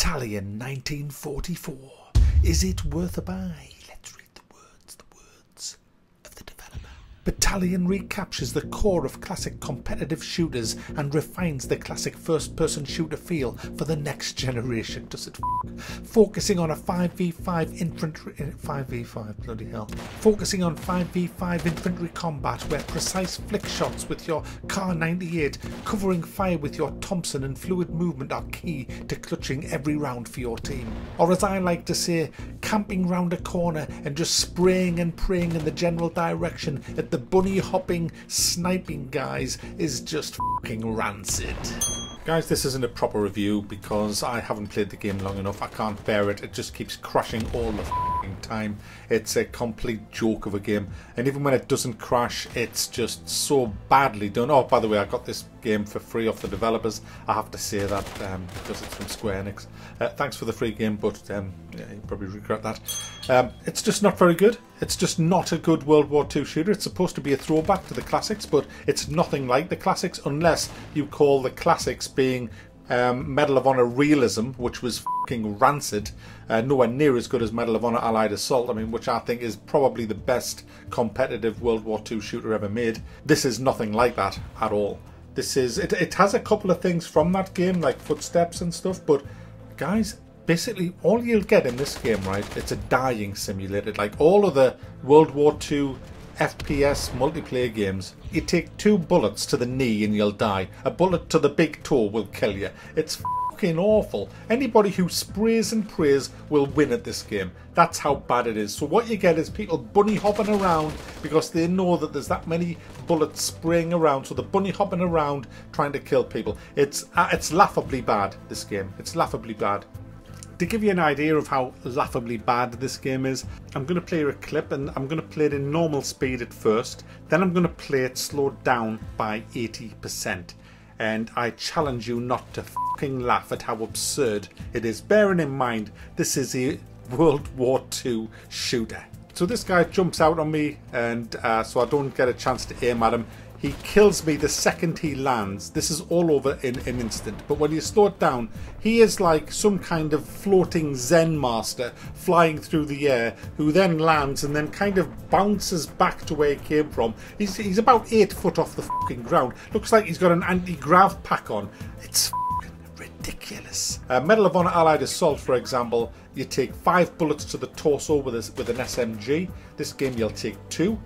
Battalion 1944. Is it worth a buy? Let's read the words of the developer. Battalion recaptures the core of classic competitive shooters and refines the classic first-person shooter feel for the next generation. Does it focusing on a 5v5 infantry... 5v5, bloody hell. Focusing on 5v5 infantry combat where precise flick shots with your Kar 98, covering fire with your Thompson and fluid movement are key to clutching every round for your team. Or as I like to say, camping round a corner and just spraying and praying in the general direction at the bunny hopping sniping guys is just fucking rancid. Guys, this isn't a proper review because I haven't played the game long enough. I can't bear it. It just keeps crashing all the fucking time. It's a complete joke of a game, and even when it doesn't crash, it's just so badly done. Oh, by the way, I got this game for free off the developers. I have to say that because it's from Square Enix. Thanks for the free game, but yeah, you probably regret that. It's just not very good. It's just not a good World War II shooter. It's supposed to be a throwback to the classics, but it's nothing like the classics unless you call the classics being Medal of Honor realism, which was fucking rancid, nowhere near as good as Medal of Honor Allied Assault, I mean, which I think is probably the best competitive World War II shooter ever made. This is nothing like that at all. This is, it has a couple of things from that game, like footsteps and stuff, but guys, basically all you'll get in this game, right, it's a dying simulator. Like all of the World War II FPS multiplayer games, you take 2 bullets to the knee and you'll die. A bullet to the big toe will kill you. It's fucking awful. Anybody who sprays and prays will win at this game. That's how bad it is. So what you get is people bunny hopping around because they know that there's that many bullets spraying around, so they're bunny hopping around trying to kill people. It's laughably bad, this game. It's laughably bad. To give you an idea of how laughably bad this game is, I'm going to play a clip and I'm going to play it in normal speed at first, then I'm going to play it slowed down by 80%. And I challenge you not to fucking laugh at how absurd it is, bearing in mind this is a World War II shooter. So this guy jumps out on me, and so I don't get a chance to aim at him. He kills me the second he lands. This is all over in an instant. But when you slow it down, he is like some kind of floating Zen master flying through the air who then lands and then kind of bounces back to where he came from. He's about 8 foot off the fucking ground. Looks like he's got an anti-grav pack on. It's fucking ridiculous. Medal of Honor Allied Assault, for example, you take 5 bullets to the torso with an SMG. This game you'll take 2.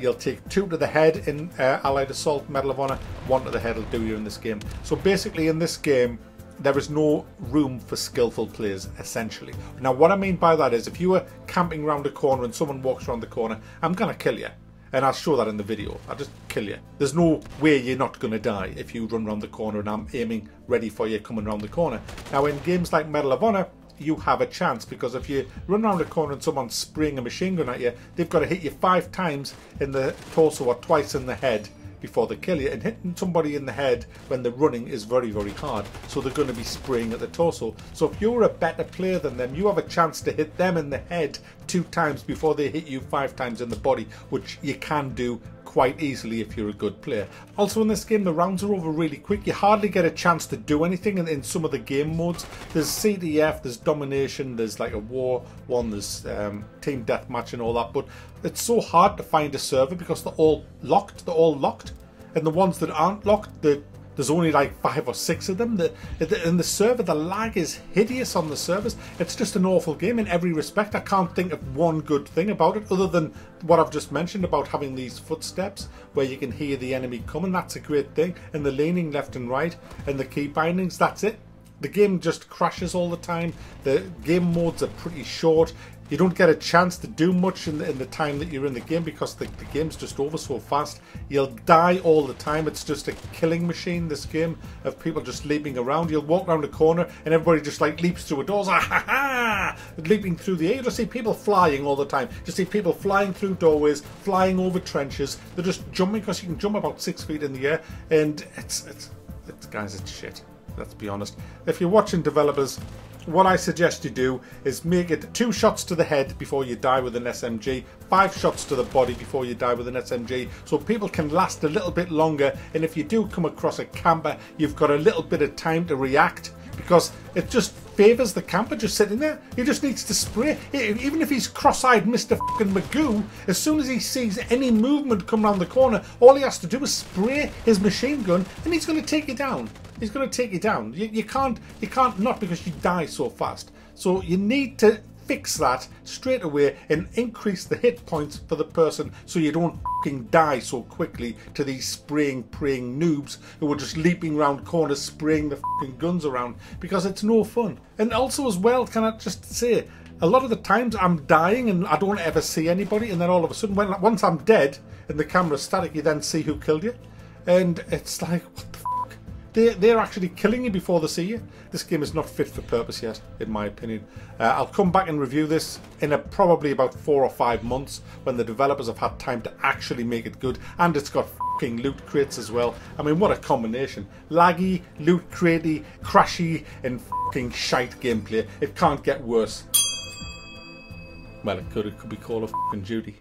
You'll take 2 to the head in Allied Assault Medal of Honor, 1 to the head will do you in this game. So basically in this game, there is no room for skillful players, essentially. Now what I mean by that is, if you were camping around a corner and someone walks around the corner, I'm going to kill you. And I'll show that in the video. I'll just kill you. There's no way you're not going to die if you run around the corner and I'm aiming ready for you coming around the corner. Now in games like Medal of Honor, you have a chance, because if you run around a corner and someone's spraying a machine gun at you, they've got to hit you 5 times in the torso or twice in the head before they kill you, and hitting somebody in the head when they're running is very, very hard, so they're going to be spraying at the torso. So if you're a better player than them, you have a chance to hit them in the head 2 times before they hit you 5 times in the body, which you can do quite easily if you're a good player. Also in this game, the rounds are over really quick. You hardly get a chance to do anything in some of the game modes. There's CTF, there's domination, there's like a war one, there's team deathmatch and all that, but it's so hard to find a server because they're all locked. And the ones that aren't locked, there's only like 5 or 6 of them. In the server, the lag is hideous on the servers. It's just an awful game in every respect. I can't think of one good thing about it other than what I've just mentioned about having these footsteps where you can hear the enemy coming. That's a great thing. And the leaning left and right and the key bindings, that's it. The game just crashes all the time. The game modes are pretty short. You don't get a chance to do much in the time that you're in the game because the game's just over so fast. You'll die all the time. It's just a killing machine, this game, of people just leaping around. You'll walk around a corner and everybody just like leaps through a door, leaping through the air. You just see people flying all the time. You see people flying through doorways, flying over trenches. They're just jumping because you can jump about 6 feet in the air, and it's guys, it's shit. Let's be honest. If you're watching developers, what I suggest you do is make it 2 shots to the head before you die with an SMG, 5 shots to the body before you die with an SMG, so people can last a little bit longer, and if you do come across a camper, you've got a little bit of time to react, because it just favours the camper just sitting there. He just needs to spray. Even if he's cross-eyed Mr. fucking Magoo, as soon as he sees any movement come around the corner, all he has to do is spray his machine gun, and he's going to take you down. He's going to take you down. You can't not, because you die so fast. So you need to fix that straight away and increase the hit points for the person so you don't fucking die so quickly to these spraying, praying noobs who are just leaping around corners spraying the fucking guns around, because it's no fun. And also as well, can I just say, a lot of the times I'm dying and I don't ever see anybody, and then all of a sudden, once I'm dead and the camera's static, you then see who killed you. And it's like, what the fuck? They're actually killing you before they see you. This game is not fit for purpose yet, in my opinion. I'll come back and review this in probably about 4 or 5 months, when the developers have had time to actually make it good, and it's got fucking loot crates as well. I mean, what a combination. Laggy, loot cratey, crashy, and fucking shite gameplay. It can't get worse. Well, it could be Call of fucking Duty.